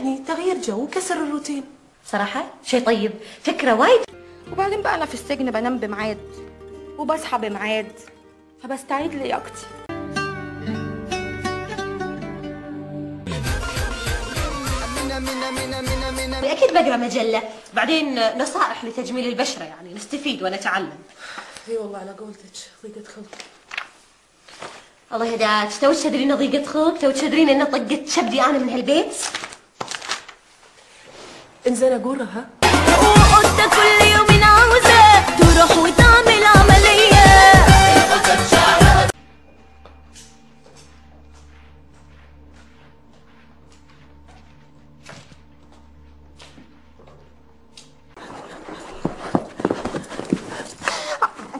يعني تغيير جو وكسر الروتين. صراحة شيء طيب، فكرة وايد. وبعدين بقى أنا في السجن بنام بميعاد وبصحى بميعاد، فبستعيد لياقتي. أكيد بقرا مجلة، بعدين نصائح لتجميل البشرة، يعني نستفيد ونتعلم. اي والله على قولتك ضيقة خلق. الله يهداك، توك تدرين ضيقة خلق، توك تدرين ان طقت شبدي انا من هالبيت. انزين اقول ها. وقلت كل يوم عاوزة تروح وتعمل عملية.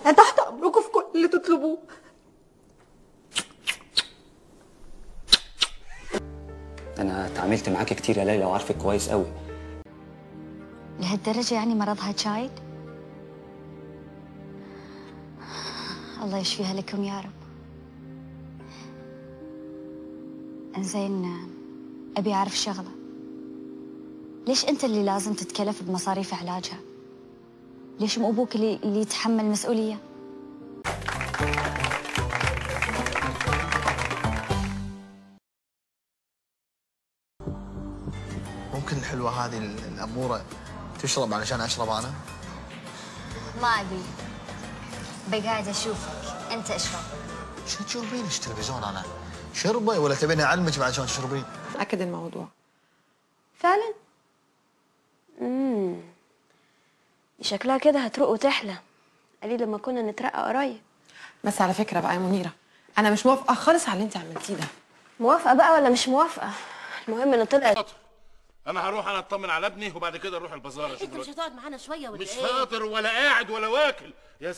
أنا تحت أمركم في كل اللي تطلبوه. انا اتعاملت معاكي كتير يا ليلى وعارفك كويس قوي. لهالدرجة يعني مرضها شايد؟ الله يشفيها لكم يا رب. انزين، ابي اعرف شغلة، ليش انت اللي لازم تتكلف بمصاريف علاجها؟ ليش مو ابوك اللي يتحمل مسؤولية؟ ممكن الحلوة هذه الأمورة تشرب علشان أشرب أنا؟ ما ابي، بقاعد اشوفك انت اشرب. شو تشربين؟ ايش تلفزيون أنا؟ شربي ولا تبيني أعلمك بعد شلون تشربين؟ أكد الموضوع فعلا؟ شكلها كده هتروق وتحلى، قالي لما كنا نترقى قريب. بس على فكرة بقى يا منيرة، أنا مش موافقة خالص على اللي أنت عملتيه ده. موافقة بقى ولا مش موافقة؟ المهم إن طلعت. انا هروح اطمن على ابني وبعد كده نروح البازار. انت مش هتقعد معانا شوية ولا مش ايه؟ فاطر ولا قاعد ولا واكل يا